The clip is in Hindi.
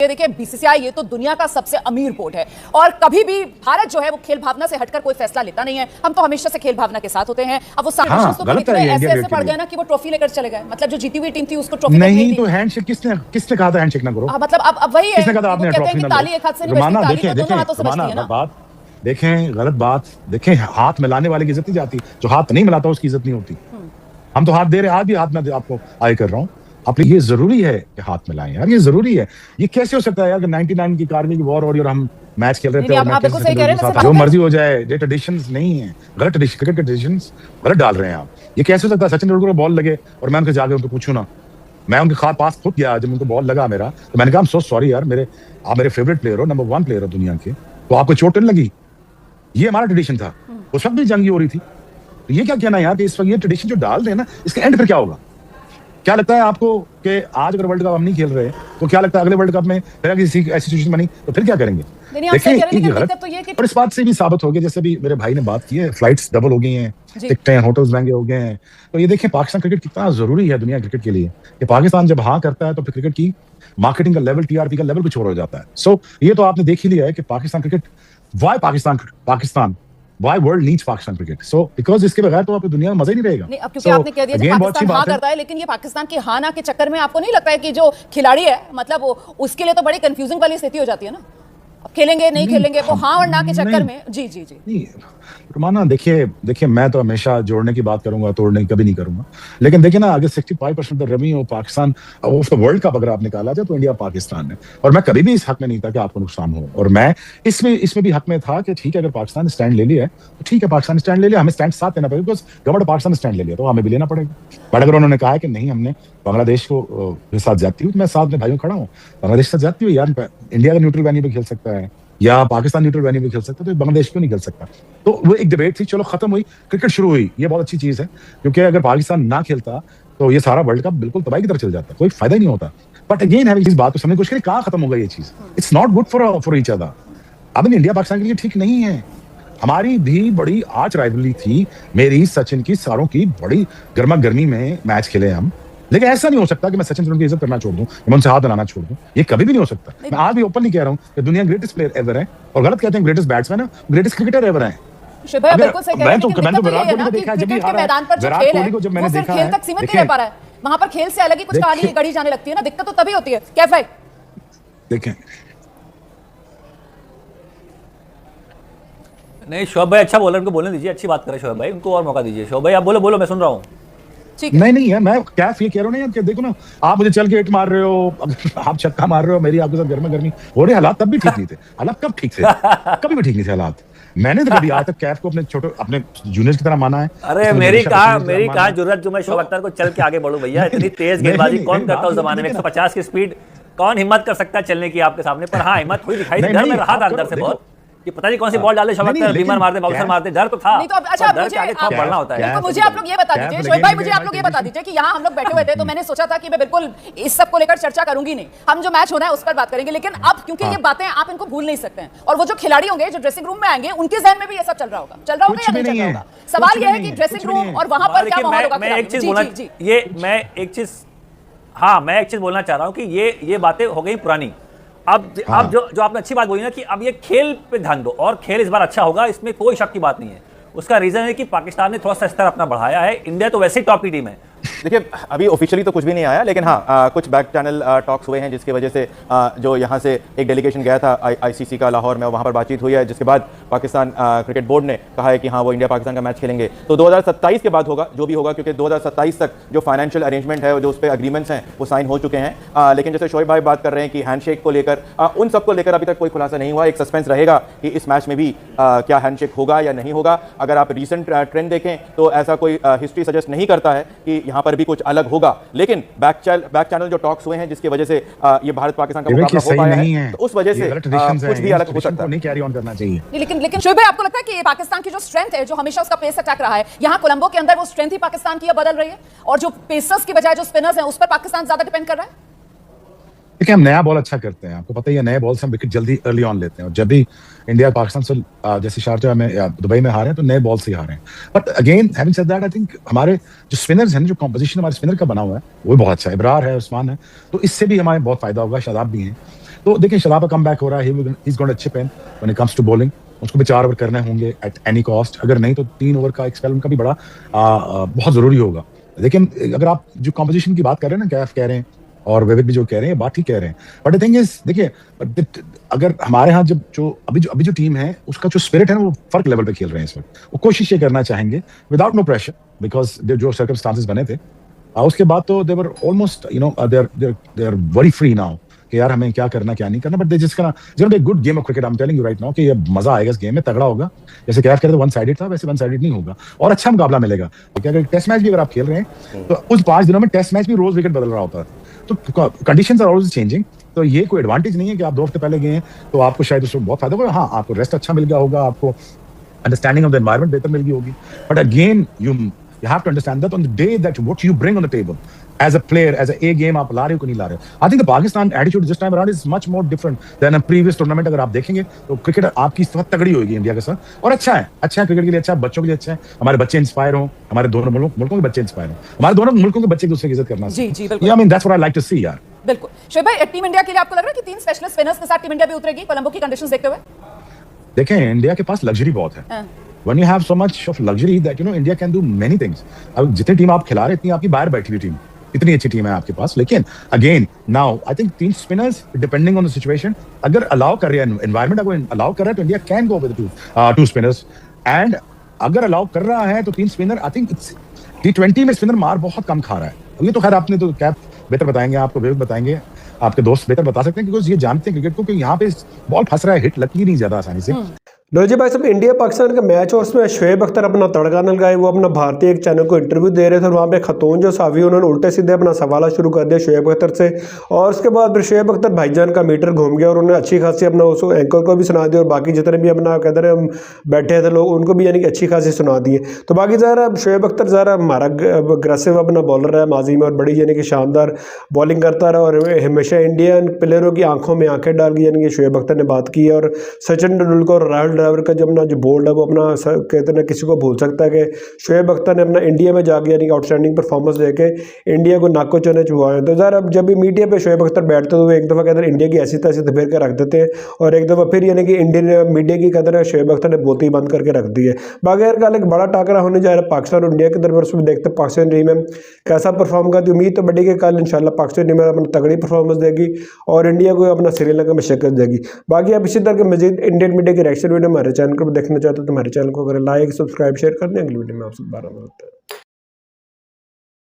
ये देखिए बीसीसीआई ये तो दुनिया का सबसे अमीर बोर्ड है और कभी भी भारत जो है वो खेल भावना से हटकर कोई फैसला लेता नहीं है। हम तो हमेशा से खेल भावना के साथ होते हैं। अब वो ऐसे पड़ गए ना कि वो ट्रॉफी लेकर चले गए, मतलब जो जीती हुई टीम थी उसको ट्रॉफी नहीं तो हैंडशेक किसने कहा था हैंडशेक ना करो? मतलब अब वही है, किसने कहा था आपने ट्रॉफी ना लो? ताली एक हाथ से नहीं बजती, ताली तो दोनों हाथों से बजती है ना। बात देखें, गलत बात देखें, हाथ मिलाने वाले की इज्जत नहीं जाती, जो हाथ नहीं मिलाता उसकी इज्जत नहीं होती। हम तो हाथ दे रहे हैं, आज भी हाथ में आपको आए कर रहा हूँ। अपने ये जरूरी है कि हाथ मिलाएं यार, ये जरूरी है। ये कैसे हो सकता है यार कि 99 की कारगिल की वॉर हो रही और हम मैच खेल रहे थे, जो मर्जी हो जाए, ये ट्रेडिशंस नहीं है, गलत क्रिकेट के ट्रेडिशंस गलत डाल रहे हैं आप। ये कैसे हो सकता है? सचिन तेंदुलकर को बॉल लगे और मैं उनके जाके उनको पूछूं ना, मैं उनके पास खुद गया जब उनको बॉल लगा मेरा, तो मैंने कहा सो सॉरी यार, आप मेरे फेवरेट प्लेयर हो, नंबर 1 प्लेयर हो दुनिया के, तो आपको चोट नहीं लगी? ये हमारा ट्रेडिशन था, उस वक्त भी जंगी हो रही थी। तो ये क्या कहना यार कि इस वक्त ये ट्रेडिशन जो डाल रहे हैं ना, इसका एंड फिर क्या होगा? क्या लगता है आपको कि आज अगर वर्ल्ड कप हम नहीं खेल रहे तो क्या लगता है अगले वर्ल्ड कप में फिर किसी ऐसी सिचुएशन बनी तो फिर क्या करेंगे? देखिए, और इस बात से भी साबित हो गया, जैसे भी मेरे भाई ने बात की है, फ्लाइट्स डबल हो गई हैं, टिकटें, होटल्स महंगे हो गए हैं। तो ये देखें पाकिस्तान क्रिकेट कितना जरूरी है दुनिया क्रिकेट के लिए, कि पाकिस्तान जब हाँ करता है तो फिर क्रिकेट की मार्केटिंग का लेवल, टीआरपी का लेवल कुछ और हो जाता है। सो ये तो आपने देख ही लिया है कि Pakistan cricket, Why world needs Pakistan cricket? So because इसके बगैर तो आपकी दुनिया में मजा ही नहीं रहेगा। नहीं, अब क्योंकि आपने कह दिया कि पाकिस्तान हाँ करता है, लेकिन ये पाकिस्तान की हाँ ना के चक्कर में आपको नहीं लगता है कि जो खिलाड़ी है, मतलब उसके लिए तो बड़ी कंफ्यूजिंग वाली स्थिति हो जाती है ना? अब खेलेंगे नहीं खेलेंगे, वो हाँ और ना के चक्कर में। जी जी जी नहीं रुमाना, देखिए मैं तो हमेशा जोड़ने की बात करूंगा, तोड़ने की कभी नहीं करूंगा। लेकिन देखिए ना, अगर 65% रेवेन्यू पाकिस्तान वर्ल्ड कप अगर आप निकाला जाए तो इंडिया पाकिस्तान है, और मैं कभी भी इस हक में नहीं था कि आपको नुकसान हो, और मैं इसमें भी हक में था कि ठीक है अगर पाकिस्तान स्टैंड ले लिया है तो ठीक है, पाकिस्तान स्टैंड ले लिया, हमें स्टैंड साथ लेना पड़ेगा, बिकॉज गवर्नमेंट पाकिस्तान स्टैंड ले लिया तो हमें भी लेना पड़ेगा। बट अगर उन्होंने कहा है कि नहीं, हमने बांग्लादेश को साथ जाती हुई, मैं साथ में भाइयों खड़ा हूँ, बांग्लादेश के साथ जाती हुई यार, इंडिया का न्यूट्रल वेन्यू पे खेल सकता है या पाकिस्तान न्यूट्रल वेन्यू में खेल सकता है, तो बांग्लादेश क्यों नहीं खेल सकता? तो वो एक डिबेट थी, चलो खत्म हुई, क्रिकेट शुरू हुई। ये बहुत अच्छी चीज है, क्योंकि अगर पाकिस्तान ना खेलता तो ये सारा वर्ल्ड कप बिल्कुल तबाही की तरफ चल जाता, कोई फायदा ही नहीं होता। बट अगेन है इस बात को समझने की कोशिश करें, कहाँ खत्म होगा ये चीज? It's not good for each other. अब इंडिया पाकिस्तान के लिए ठीक नहीं है। हमारी भी बड़ी आर्च राइवलरी थी, मेरी सचिन की, सारों की बड़ी गर्मा गर्मी में मैच खेले हम, लेकिन ऐसा नहीं हो सकता कि मैं सचिन तेंदुलकर की इज्जत करना छोड़ दूं, मैं उनसे हाथ बनाना छोड़ दूं। ये कभी भी नहीं हो सकता। मैं आज भी ओपनली कह रहा हूं कि दुनिया ग्रेटेस्ट प्लेयर एवर है, और गलत कहते हैं ग्रेटेस्ट बैट्समैन है, ग्रेटेस्ट क्रिकेटर एवर है। विराट कोहली को जब मैंने देखा है, तक सीमित नहीं रह पा रहा है, वहां पर खेल से अलग ही कुछ कहानी गढ़ी जाने लगती है ना, दिक्कत तो तभी होती है। कैफ भाई देखें, नहीं शोएब भाई अच्छा बोल रहे, उनको बोलने दीजिए, अच्छी बात करें शोएब भाई, उनको और मौका दीजिए। शोएब भाई आप बोलो, मैं सुन रहा हूँ। नहीं है, मैं कैफ ये कह रहा हूँ ना, देखो ना, आप मुझे चल के हिट मार रहे हो, आप छक्का मार रहे हो, मेरी आपके साथ गर्मी हो रही, हालात तब भी ठीक नहीं थे। हालात कब ठीक थे? कभी भी ठीक नहीं थे हालात। मैंने तो कभी आज तक कैफ को अपने जूनियर्स की तरह माना है। अरे मेरी कहा जरूरत जो मैं शोएब अख्तर को चल के आगे बढ़ूं भैया, इतनी तेज गेंदबाजी कौन करता उस जमाने में? 150 की स्पीड कौन हिम्मत कर सकता है चलने की आपके सामने? पर हाँ, हिम्मत हुई, दिखाई दी, डर में रहा था अंदर से बहुत कि पता नहीं कौन सी बॉल डाले, शोएब अख्तर बीमार मारते, बाउंसर मारते, डर तो था। नहीं तो अच्छा, बढ़ना होता है। मुझे आप लोग ये बता दीजिए शोएब भाई, मुझे आप लोग ये बता दीजिए कि यहाँ हम लोग बैठे हुए थे तो मैंने सोचा था कि मैं बिल्कुल इस सब को लेकर चर्चा करूंगी नहीं, हम जो मैच होना है उस पर बात करेंगे, लेकिन अब क्योंकि ये बातें आप इनको भूल नहीं सकते हैं, और वो जो खिलाड़ी होंगे जो ड्रेसिंग रूम में आएंगे उनके जहन में भी ये सब चल रहा होगा या नहीं चल रहा होगा? सवाल ये है कि ड्रेसिंग रूम और वहां पर क्या माहौल होगा? मैं एक चीज बोलना चाह रहा हूँ कि ये बातें हो गई पुरानी। अब जो आपने अच्छी बात बोली ना कि अब ये खेल पे ध्यान दो, और खेल इस बार अच्छा होगा, इसमें कोई शक की बात नहीं है। उसका रीजन है कि पाकिस्तान ने थोड़ा सा स्तर अपना बढ़ाया है, इंडिया तो वैसे ही टॉप की टीम है। देखिए अभी ऑफिशियली तो कुछ भी नहीं आया, लेकिन हाँ कुछ बैक चैनल टॉक्स हुए हैं, जिसकी वजह से जो यहाँ से एक डेलीगेशन गया था आईसीसी का लाहौर में, वहाँ पर बातचीत हुई है, जिसके बाद पाकिस्तान क्रिकेट बोर्ड ने कहा है कि हाँ वो इंडिया पाकिस्तान का मैच खेलेंगे। तो 2027 के बाद होगा जो भी होगा, क्योंकि 2027 तक जो फाइनेंशियल अरेंजमेंट है, जो उस पर अग्रीमेंट्स हैं वो साइन हो चुके हैं। लेकिन जैसे शोएब भाई बात कर रहे हैं कि हैंडशेक को लेकर, उन सबको लेकर अभी तक कोई खुलासा नहीं हुआ। एक सस्पेंस रहेगा कि इस मैच में भी क्या हैंडशेक होगा या नहीं होगा। अगर आप रिसेंट ट्रेंड देखें तो ऐसा कोई हिस्ट्री सजेस्ट नहीं करता है कि यहाँ पर भी कुछ अलग होगा, लेकिन बैक चैनल जो टॉक्स हुए हैं जिसके वजह से ये भारत पाकिस्तान का मुकाबला हो पाया है, तो उस वजह से कुछ भी अलग हो सकता है। नहीं कैरी ऑन करना चाहिए। लेकिन शोएब भाई आपको लगता है कि पाकिस्तान की जो स्ट्रेंथ है, जो हमेशा उसका पेस अटैक रहा है, यहाँ कोलंबो के अंदर वो स्ट्रेंथ ही पाकिस्तान की बदल रही है, और जो पेसर्स की बजाय जो स्पिनर्स हैं उस पर पाकिस्तान ज्यादा डिपेंड कर रहा है? देखिए हम नया बॉल अच्छा करते हैं, आपको पता ही है, नए बॉल से हम विकेट जल्दी अर्ली ऑन लेते हैं, और जब भी इंडिया पाकिस्तान से जैसे शारजाह में या दुबई में हारे हैं तो नए बॉल से ही हारे हैं। But again having said that, I think हमारे जो स्पिनर्स हैं, जो कॉम्पोजिशन हमारे स्पिनर का बना हुआ है वो बहुत अच्छा है, इब्रार है, उस्मान है, तो इससे भी हमारे बहुत फायदा होगा, शादाब भी हैं। तो देखिए शराब का कम बैक हो रहा है, he is gonna chip in when it comes to bowling. उसको भी 4 ओवर करने होंगे एट एनी कॉस्ट, अगर नहीं तो 3 ओवर का एक स्पेल उनका भी बड़ा बहुत जरूरी होगा। लेकिन अगर आप जो कॉम्पोजिशन की बात कर रहे हैं ना, कैफ कह रहे हैं और विविध भी जो कह रहे हैं, बात ही कह रहे हैं, बट द थिंग इज देखिए, अगर हमारे यहाँ जब जो अभी जो टीम है उसका जो स्पिरिट है ना, वो फर्क लेवल पे खेल रहे हैं इस वक्त। वो कोशिश ये करना चाहेंगे विदाउट नो प्रेशर, बिकॉज जो सर्कमस्टांसेस बने थे उसके बाद तो they were almost they are very free now कि यार हमें क्या करना क्या नहीं करना, but they just gonna be good game of cricket. I am telling you right now कि ये मजा आएगा इस गेम में, तगड़ा होगा। जैसे कैफ कहते थे वन साइडेड था, वैसे वन साइडेड नहीं होगा और अच्छा मुकाबला मिलेगा। क्योंकि अगर टेस्ट मैच भी अगर आप खेल रहे हैं तो उस 5 दिनों में टेस्ट मैच भी रोज विकेट बदल रहा होता है, तो कंडीशंस आर ऑलवेज चेंजिंग। तो ये कोई एडवांटेज नहीं है कि आप 2 हफ्ते पहले गए हैं तो आपको शायद उसमें बहुत फायदा होगा। हाँ, आपको रेस्ट अच्छा मिल गया होगा, आपको अंडरस्टैंडिंग ऑफ द एनवायरनमेंट बेहतर मिल गई होगी, but again you have to understand that on the day that what you bring on the table as a player, as a game आप ला रहे हो कि नहीं ला रहे हो। I think the Pakistan attitude this time around is much more different than a previous tournament। अगर आप देखेंगे तो क्रिकेट आपकी बहुत तगड़ी होगी इंडिया के साथ, और अच्छा है क्रिकेट के लिए अच्छा है, बच्चों के लिए अच्छा है, हमारे बच्चे इंस्पायर हो, हमारे दोनों मुल्कों के बच्चे इंस्पायर हो, हमारे दोनों मुल्कों के बच्चे एक दूसरे की इज्जत करना। जी बिल्कुल, I mean that's what I like to see यार। बिल्कुल। शोएब भाई, टीम इंडिया के लिए आपको लग रहा है कि 3 स्पेशलिस्ट स्पिनर्स के साथ टीम इंडिया भी उतरेगी कोलंबो की कंडीशंस देखते हुए? देखें, इंडिया के पास लग्जरी बहुत है। When you have so much of luxury that India can do many things। अब जितनी टीम आप खिला रहे इतनी आपकी बाहर बैठी हुई टीम, इतनी अच्छी टीम है आपके पास। लेकिन again now I think 3 spinners depending on the situation, अगर अलाउ कर रहे हैं एनवायरनमेंट, अगर अलाउ कर रहा है तो India can go with 2 spinners, and अगर अलाउ कर रहा है तो 3 स्पिनर। आई थिंक T20 में स्पिनर मार बहुत कम खा रहा है। ये तो खैर आपने तो कैप बेहतर बताएंगे, आपको विवेक बताएंगे, आपके दोस्त बेहतर बता सकते हैं, क्योंकि ये जानते हैं क्रिकेट को कि यहाँ पे बॉल फंस रहा है, हिट लगती नहीं ज्यादा आसानी से। लो जी भाई साहब, इंडिया पाकिस्तान का मैच और उसमें शोएब अख्तर अपना तड़का न लगाए, वो अपना भारतीय एक चैनल को इंटरव्यू दे रहे थे और वहाँ पे खतून जो साफी उन्होंने उल्टे सीधे अपना सवाल शुरू कर दिया शोएब अख्तर से, और उसके बाद फिर शोएब अख्तर भाईजान का मीटर घूम गया और उन्होंने अच्छी खासी अपना उस एंकर को भी सुना दिया और बाकी जितने भी अपना कहते रहे हम बैठे थे लोग उनको भी यानी कि अच्छी खासी सुना दिए। तो बाकी ज़रा शोएब अख्तर ज़रा हमारा अग्रेसिव अपना बॉलर है माजी में और बड़ी यानी कि शानदार बॉलिंग करता रहा और हमेशा इंडियन प्लेयरों की आंखों में आंखें डाल के यानी कि शोएब अख्तर ने बात की। और सचिन तेंदुलकर और राहुल द्रविड़ का जो अपना बोल्ड है वो अपना कहते हैं किसी को भूल सकता है कि शोएब अख्तर ने अपना इंडिया में जाके यानी कि आउटस्टैंडिंग परफॉर्मेंस देके इंडिया को नाको चने चुवाए हैं। तो यार अब जब भी मीडिया पे शोएब अख्तर बैठते तो वो एक दफ़ा कहते हैं इंडिया की ऐसी तैसी तो फिर के रख देते हैं और एक दफ़ा फिर यानी कि इंडियन मीडिया की कहते हैं शोएब अख्तर ने बोती बंद करके रख दी है। बाकी यार कल एक बड़ा टाकरा होने जा रहा है पाकिस्तान और इंडिया के दरमियान, उसमें देखते हैं पाकिस्तान टीम में कैसा परफॉर्म करती। उम्मीद तो बड़ी कि कल इंशाल्लाह पाकिस्तान टीम अपनी तगड़ी परफॉर्मेंस देगी और इंडिया को अपना श्रीलंका में शिकस्त देगी। बाकी आप इसी तरह के मजीद इंडियन मीडिया की रिएक्शन वीडियो हमारे चैनल को देखना चाहते हो तो हमारे चैनल को अगर लाइक सब्सक्राइब शेयर कर दें। अगली वीडियो में आपसे दोबारा मिलते हैं।